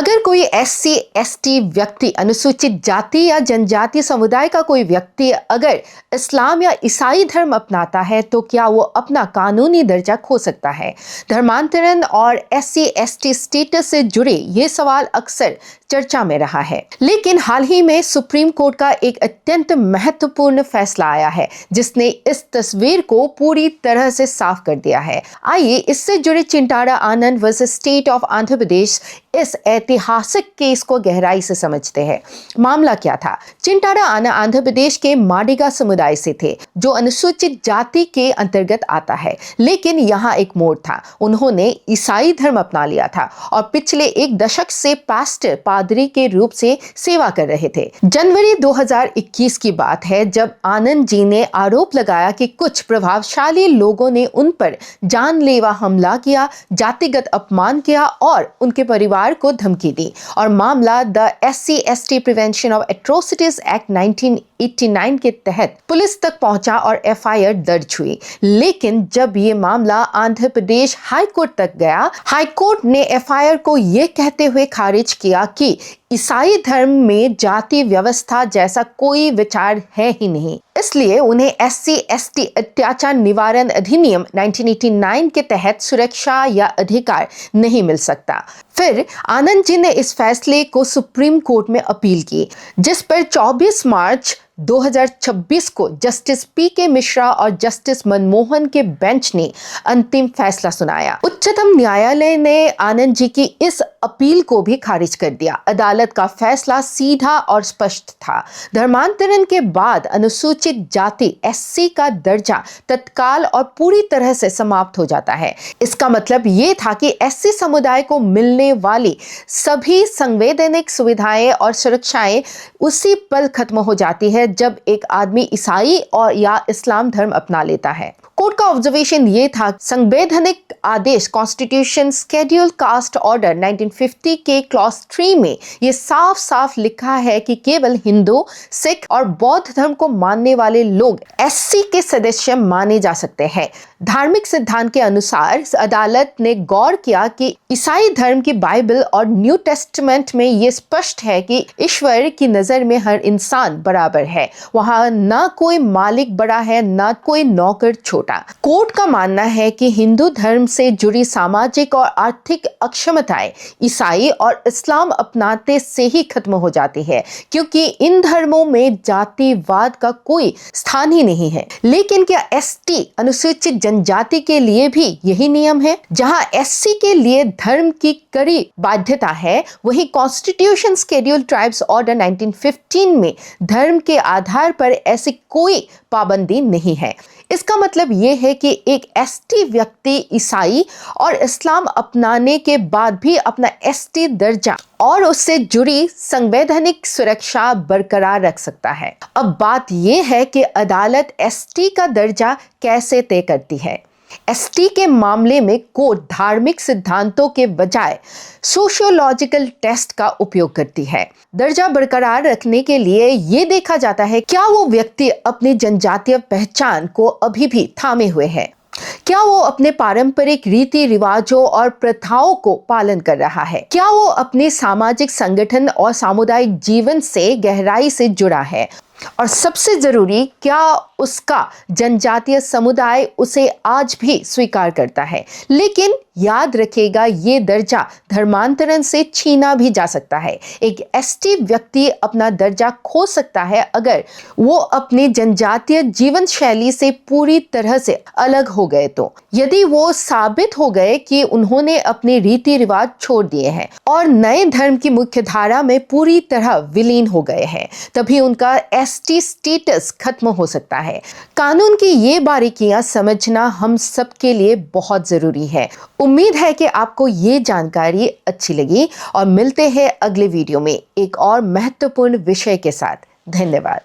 अगर कोई SC ST व्यक्ति, अनुसूचित जाति या जनजातीय समुदाय का कोई व्यक्ति अगर इस्लाम या ईसाई धर्म अपनाता है तो क्या वो अपना कानूनी दर्जा खो सकता है? धर्मांतरण और एससी एसटी स्टेटस से जुड़े ये सवाल अक्सर चर्चा में रहा है, लेकिन हाल ही में सुप्रीम कोर्ट का एक अत्यंत महत्वपूर्ण फैसला आया है जिसने इस तस्वीर को पूरी तरह से साफ कर दिया है। आइए इससे जुड़े चिंटारा आनंद versus state of Andhra Pradesh इस ऐतिहासिक केस को गहराई से समझते हैं। मामला क्या था? चिंटारा आनंद आंध्र प्रदेश के माडिगा समुदाय से थे जो अनुसूचित जाति के अंतर्गत आता है, लेकिन यहाँ एक मोड़ था। उन्होंने ईसाई धर्म अपना लिया था और पिछले एक दशक से पास्टर पादरी के रूप से सेवा कर रहे थे। जनवरी 2021 की बात है जब आनंद जी ने आरोप लगाया कि कुछ प्रभावशाली लोगों ने उन पर जानलेवा हमला किया, जातिगत अपमान किया और उनके परिवार को धमकी दी और मामला the SC ST prevention of atrocities act 1989 के तहत पुलिस तक पहुंचा और एफआईआर दर्ज हुई। लेकिन जब ये मामला आंध्र प्रदेश हाई कोर्ट तक गया, हाई कोर्ट ने एफआईआर को ये कहते हुए खारिज किया कि ईसाई धर्म में जाति व्यवस्था जैसा कोई विचार है ही नहीं, इसलिए उन्हें एससी एसटी अत्याचार निवारण अधिनियम 1989 के तहत सुरक्षा या अधिकार नहीं मिल सकता। फिर आनंद जी ने इस फैसले को सुप्रीम कोर्ट में अपील की, जिस पर 24 मार्च 2026 को जस्टिस पी.के. मिश्रा और जस्टिस मनमोहन के बेंच ने अंतिम फैसला सुनाया। उच्चतम न्यायालय ने आनंद जी की इस अपील को भी खारिज कर दिया। अदालत का फैसला सीधा और स्पष्ट था। धर्मांतरण के बाद अनुसूचित जाति एससी का दर्जा तत्काल और पूरी तरह से समाप्त हो जाता है। इसका मतलब ये था कि एससी समुदाय को मिलने वाली सभी संवैधानिक सुविधाएं और सुरक्षाएं उसी पल खत्म हो जाती है जब एक आदमी ईसाई और या इस्लाम धर्म अपना लेता है। कोर्ट का ऑब्जर्वेशन ये था, संवैधानिक आदेश कॉन्स्टिट्यूशन शेड्यूल कास्ट ऑर्डर 1950 के क्लॉज 3 में ये साफ साफ लिखा है कि केवल हिंदू, सिख और बौद्ध धर्म को मानने वाले लोग एससी के सदस्य माने जा सकते हैं। धार्मिक सिद्धांत के अनुसार अदालत ने गौर किया कि ईसाई धर्म की बाइबल और न्यू टेस्टमेंट में ये स्पष्ट है कि ईश्वर की नजर में हर इंसान बराबर है। वहां ना कोई मालिक बड़ा है, ना कोई नौकर छोटा। कोर्ट का मानना है कि हिंदू धर्म से जुड़ी सामाजिक और आर्थिक अक्षमताएं ईसाई और इस्लाम अपनाते से ही खत्म हो जाती है, क्योंकि इन धर्मों में जातिवाद का कोई स्थान ही नहीं है। लेकिन क्या एसटी अनुसूचित जनजाति के लिए भी यही नियम है? जहां एससी के लिए धर्म की कड़ी बाध्यता है, वहीं कॉन्स्टिट्यूशन शेड्यूल ट्राइब्स ऑर्डर 1915 में धर्म के आधार पर ऐसी कोई पाबंदी नहीं है। इसका मतलब यह है कि एक एसटी व्यक्ति ईसाई और इस्लाम अपनाने के बाद भी अपना एसटी दर्जा और उससे जुड़ी संवैधानिक सुरक्षा बरकरार रख सकता है। अब बात यह है कि अदालत एसटी का दर्जा कैसे तय करती है। एसटी के मामले में कोर्ट धार्मिक सिद्धांतों के बजाय सोशियोलॉजिकल टेस्ट का उपयोग करती है। दर्जा बरकरार रखने के लिए यह देखा जाता है क्या वो व्यक्ति अपनी जनजातीय पहचान को अभी भी थामे हुए है, क्या वो अपने पारंपरिक रीति रिवाजों और प्रथाओं को पालन कर रहा है, क्या वो अपने सामाजिक संगठन और सामुदायिक जीवन से गहराई से जुड़ा है, और सबसे जरूरी क्या उसका जनजातीय समुदाय उसे आज भी स्वीकार करता है। लेकिन याद रखिएगा, ये दर्जा धर्मांतरण से छीना भी जा सकता है। एक एसटी व्यक्ति अपना दर्जा खो सकता है अगर वो अपनी जनजातीय जीवन शैली से पूरी तरह से अलग हो गए तो। यदि वो साबित हो गए कि उन्होंने अपने रीति रिवाज छोड़ दिए हैं और नए धर्म की मुख्य धारा में पूरी तरह विलीन हो गए हैं, तभी उनका एसटी स्टेटस खत्म हो सकता है। कानून की ये बारीकियां समझना हम सबके लिए बहुत जरूरी है। उम्मीद है कि आपको ये जानकारी अच्छी लगी और मिलते हैं अगले वीडियो में एक और महत्वपूर्ण विषय के साथ। धन्यवाद।